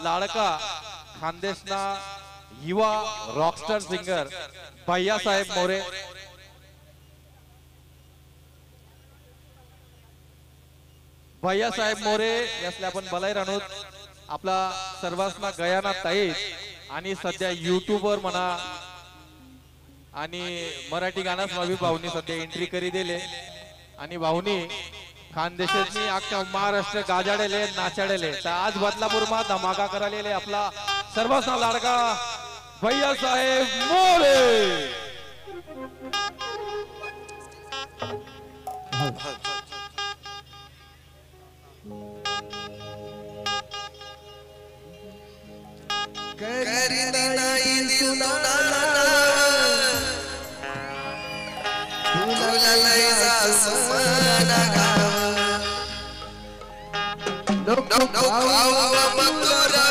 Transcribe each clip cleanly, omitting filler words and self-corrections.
लाडका खानदेशना युवा Rockstar singer Bhaiyasaheb मोरे भैयासाहेब मोरे यासले आपण बलाय राहणोत आपला सर्वांना गयाना ताईत आणि सध्या यूट्यूबवर म्हणा आणि मराठी गाण्यास भावी भाऊनी सध्या एंट्री करी दिले आणि भाऊनी खानदेशातनी अख्खा महाराष्ट्र गाजाडेले नाचाडेले तर आज बदलापूर मा धमाका करालेले आपला सर्वांना लाडका भैयासाहेब मोरे करी नाही दिलना तुला लय जा सुमना गाव नो खाऊ मथुरा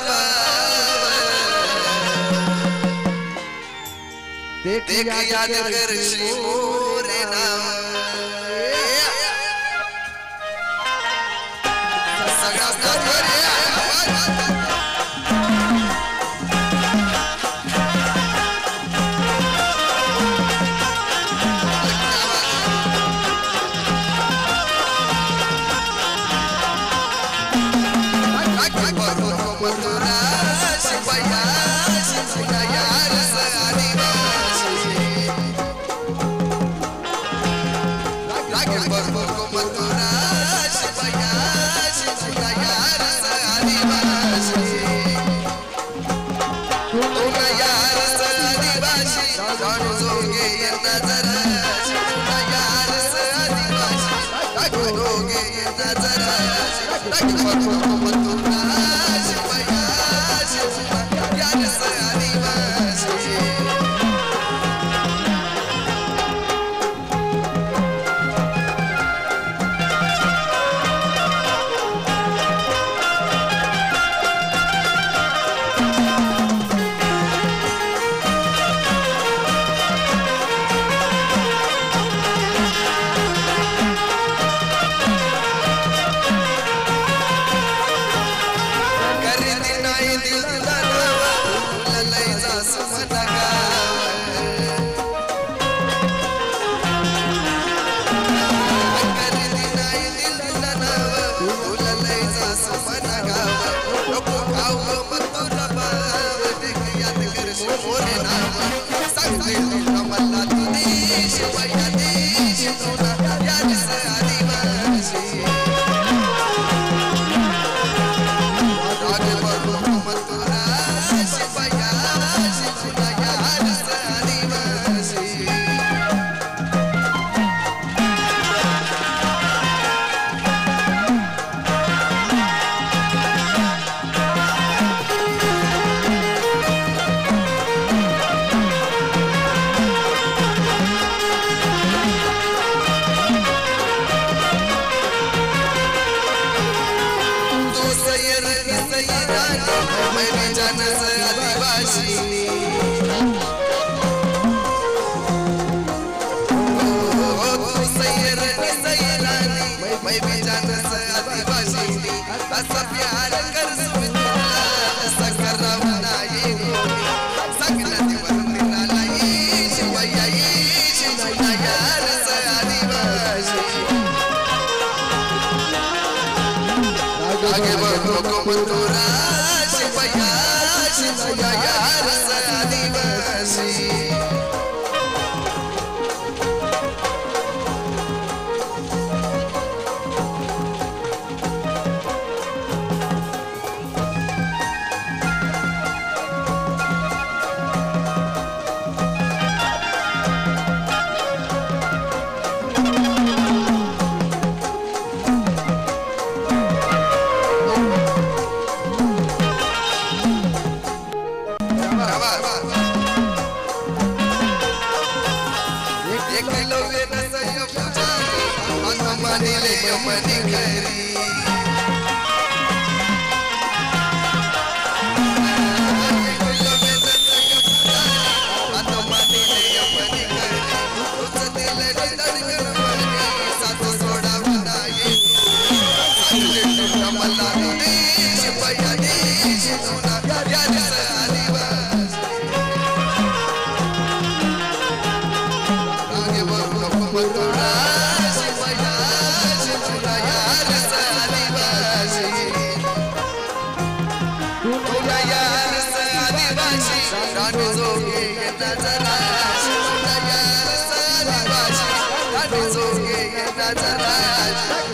देख याद करशी मोरे नाव सगळा शिजुना या दिस आदिवासी रागे बरू नको मतोरा शिवया शिजुना या दिस आदिवासी तुला या दिस आदिवासी राणी जोगे येता चला शिजुना या दिस आदिवासी राणी जोगे येता चला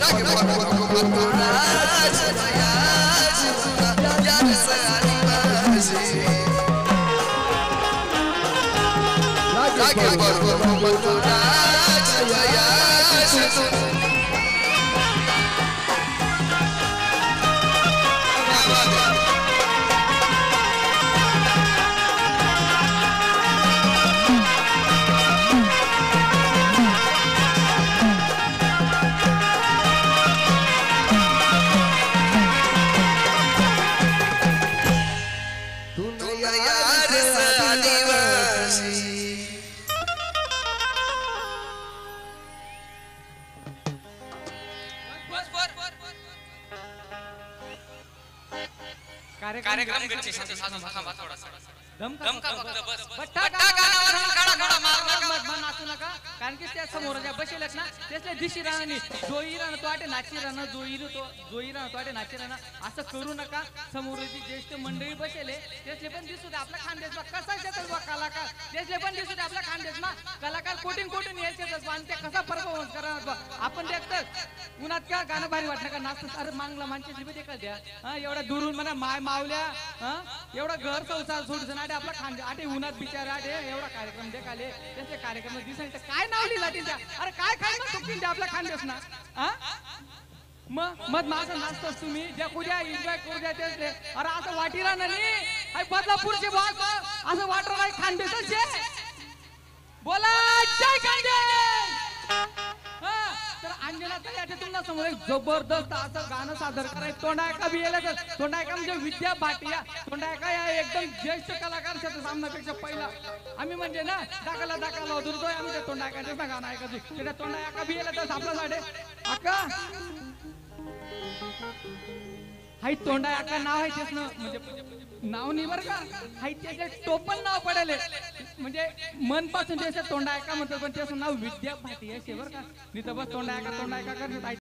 रागे बरू नको मतोरा शिवया शिजुना या दिस आदिवासी रागे बरू नको मतोरा शिवया शिजुना कार्यक्रम गच्ची साधू थांबा थोडासा धमका फक्त बस बट्टा गाण्यावर काढा काढा मार नका मत नाचू नका कारण की त्या समोर ज्या बसेलेत ना त्यातले दिशी राहणी जोई राहणं तो आटे नाची राहणं जोई राहणं तो आटे नाची राहणं असं करू नका. समोर जी ज्येष्ठ मंडळी बसेले त्यातले पण दिसू दे आपला खानदेश कसा येतात बा कलाकार त्यातले पण दिसू दे आपला खानदेश ना कलाकार कोठून यायचे आणि ते कसा परफॉर्मन्स करणार बा आपण देखतात उन्हात का गाणं भारी वाटलं का नाचत अरे मागला माणसाची बी देखा द्या हा एवढा दुरून म्हणा माय मावल्या हा एवढा घर संसार सोडून आटे आपला खांदे आटे उन्हात बिचारा आटे एवढा कार्यक्रम देखाले त्याचे कार्यक्रम दिसायचं काय नाव लिहिला त्या अरे काय खायला चुकतील ते आपल्या खांदेस ना हा मग माझं नाचतोस तुम्ही ज्या कुद्या एन्जॉय करू द्या त्यातले अरे असं वाटीला नाही बदलापूरचे बॉस असं वाटलं नाही खानदेशाचे बोला जय खानदेश. तर अंजना ताई आता तुम्हाला समोर एक जबरदस्त असं गाणं सादर करायचं तोंडायका बी येलं तर तोंडायका म्हणजे विद्या भाटिया तोंडायका या एकदम ज्येष्ठ कलाकार सामनापेक्षा पहिला आम्ही म्हणजे ना दाखला होतो आम्ही त्या तोंडायकाचं गाणं ऐकायचो त्या तोंडायका बी येलं तर आपल्यासाठी अक्का हाई तोंडा अक्का नाव आहे तेच ना म्हणजे नाव नाही बरं का हाई त्याचे टोपण नाव पडेल म्हणजे मनपासून त्याचं तोंडा ऐका म्हणतात पण त्याचं नाव विद्या भाटिया बरं का नाही तर बस तोंडा ऐका करतात